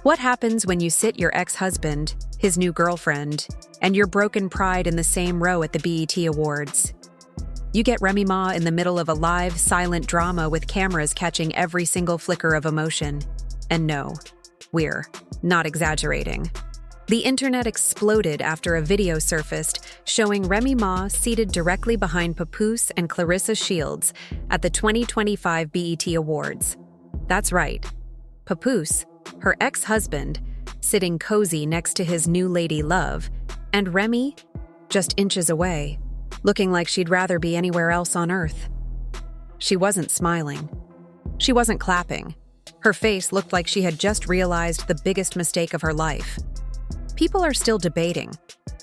What happens when you sit your ex-husband, his new girlfriend, and your broken pride in the same row at the BET Awards? You get Remy Ma in the middle of a live, silent drama with cameras catching every single flicker of emotion. And no, we're not exaggerating. The internet exploded after a video surfaced showing Remy Ma seated directly behind Papoose and Claressa Shields at the 2025 BET Awards. That's right, Papoose, her ex-husband, sitting cozy next to his new lady love, and Remy, just inches away, looking like she'd rather be anywhere else on earth. She wasn't smiling. She wasn't clapping. Her face looked like she had just realized the biggest mistake of her life. People are still debating.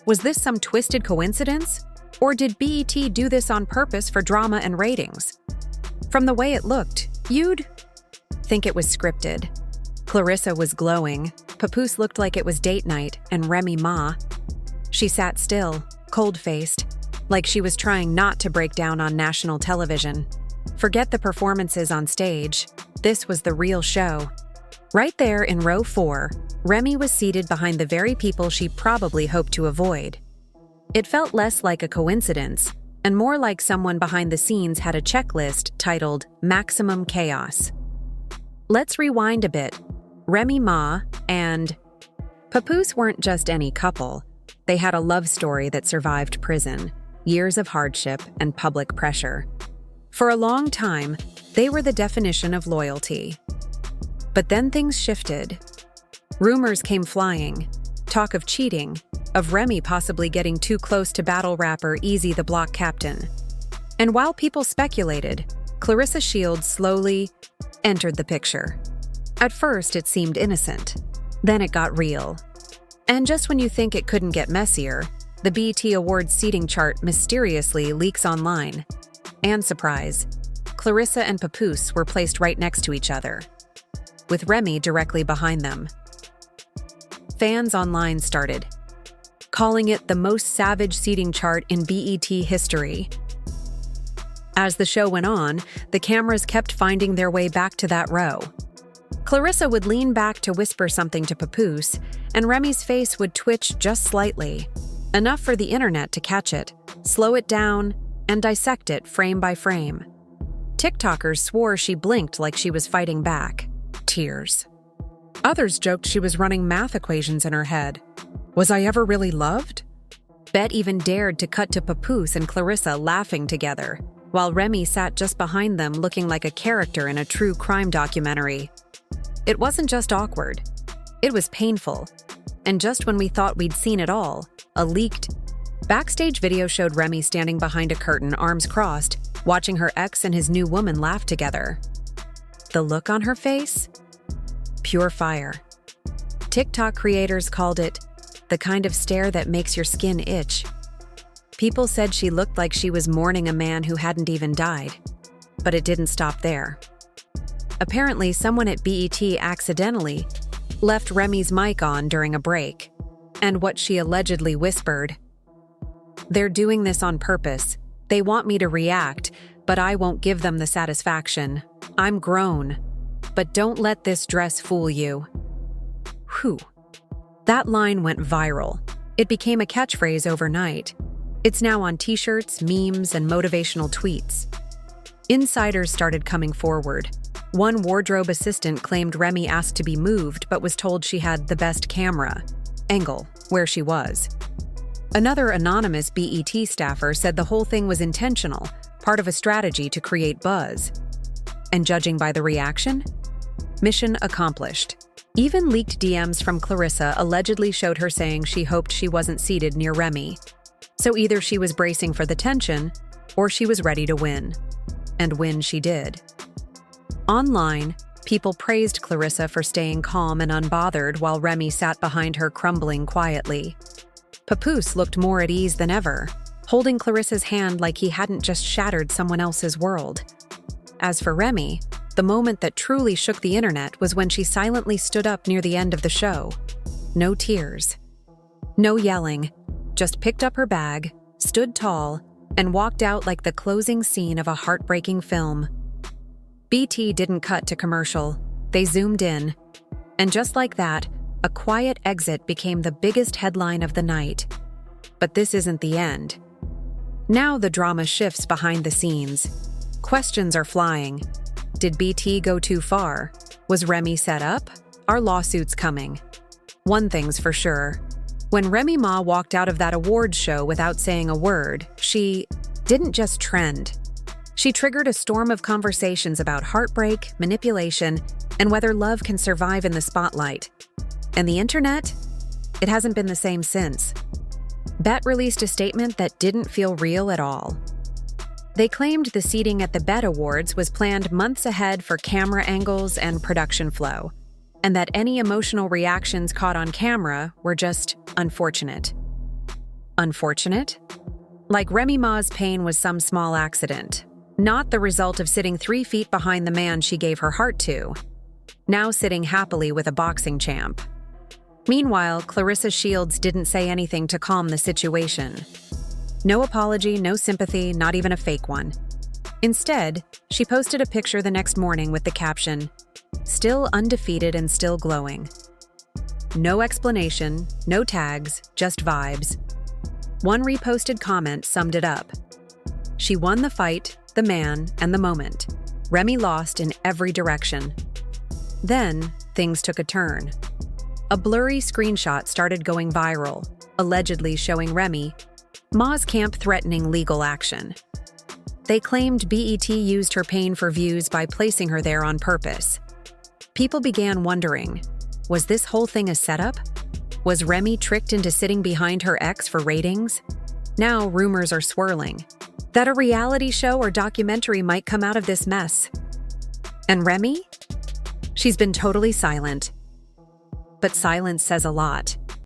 Was this some twisted coincidence? Or did BET do this on purpose for drama and ratings? From the way it looked, you'd think it was scripted. Claressa was glowing. Papoose looked like it was date night, and Remy Ma. She sat still, cold-faced, like she was trying not to break down on national television. Forget the performances on stage. This was the real show. Right there in row 4, Remy was seated behind the very people she probably hoped to avoid. It felt less like a coincidence, and more like someone behind the scenes had a checklist titled Maximum Chaos. Let's rewind a bit. Remy Ma and Papoose weren't just any couple. They had a love story that survived prison, years of hardship, and public pressure. For a long time, they were the definition of loyalty. But then things shifted. Rumors came flying, talk of cheating, of Remy possibly getting too close to battle rapper Easy the Block Captain. And while people speculated, Claressa Shields slowly entered the picture. At first, it seemed innocent. Then it got real. And just when you think it couldn't get messier, the BET Awards seating chart mysteriously leaks online. And surprise, Claressa and Papoose were placed right next to each other, with Remy directly behind them. Fans online started calling it the most savage seating chart in BET history. As the show went on, the cameras kept finding their way back to that row. Claressa would lean back to whisper something to Papoose, and Remy's face would twitch just slightly, enough for the internet to catch it, slow it down, and dissect it frame by frame. TikTokers swore she blinked like she was fighting back. Tears. Others joked she was running math equations in her head. Was I ever really loved? Bet even dared to cut to Papoose and Claressa laughing together, while Remy sat just behind them looking like a character in a true crime documentary. It wasn't just awkward. It was painful. And just when we thought we'd seen it all, a leaked backstage video showed Remy standing behind a curtain, arms crossed, watching her ex and his new woman laugh together. The look on her face? Pure fire. TikTok creators called it the kind of stare that makes your skin itch. People said she looked like she was mourning a man who hadn't even died. But it didn't stop there. Apparently, someone at BET accidentally left Remy's mic on during a break, and what she allegedly whispered, "They're doing this on purpose. They want me to react, but I won't give them the satisfaction. I'm grown. But don't let this dress fool you." Whew. That line went viral. It became a catchphrase overnight. It's now on t-shirts, memes, and motivational tweets. Insiders started coming forward. One wardrobe assistant claimed Remy asked to be moved but was told she had the best camera angle where she was. Another anonymous BET staffer said the whole thing was intentional, part of a strategy to create buzz. And judging by the reaction, mission accomplished. Even leaked DMs from Claressa allegedly showed her saying she hoped she wasn't seated near Remy. So either she was bracing for the tension, or she was ready to win. And win she did. Online, people praised Claressa for staying calm and unbothered while Remy sat behind her crumbling quietly. Papoose looked more at ease than ever, holding Claressa's hand like he hadn't just shattered someone else's world. As for Remy, the moment that truly shook the internet was when she silently stood up near the end of the show. No tears. No yelling. Just picked up her bag, stood tall, and walked out like the closing scene of a heartbreaking film. BT didn't cut to commercial. They zoomed in. And just like that, a quiet exit became the biggest headline of the night. But this isn't the end. Now the drama shifts behind the scenes. Questions are flying. Did BT go too far? Was Remy set up? Are lawsuits coming? One thing's for sure. When Remy Ma walked out of that awards show without saying a word, she didn't just trend. She triggered a storm of conversations about heartbreak, manipulation, and whether love can survive in the spotlight. And the internet? It hasn't been the same since. BET released a statement that didn't feel real at all. They claimed the seating at the BET Awards was planned months ahead for camera angles and production flow, and that any emotional reactions caught on camera were just unfortunate. Unfortunate? Like Remy Ma's pain was some small accident, not the result of sitting 3 feet behind the man she gave her heart to, now sitting happily with a boxing champ. Meanwhile, Claressa Shields didn't say anything to calm the situation. No apology, no sympathy, not even a fake one. Instead, she posted a picture the next morning with the caption, "Still undefeated and still glowing." No explanation, no tags, just vibes. One reposted comment summed it up. She won the fight, the man, and the moment. Remy lost in every direction. Then, things took a turn. A blurry screenshot started going viral, allegedly showing Remy Ma's camp threatening legal action. They claimed BET used her pain for views by placing her there on purpose. People began wondering, was this whole thing a setup? Was Remy tricked into sitting behind her ex for ratings? Now rumors are swirling that a reality show or documentary might come out of this mess. And Remy? She's been totally silent. But silence says a lot.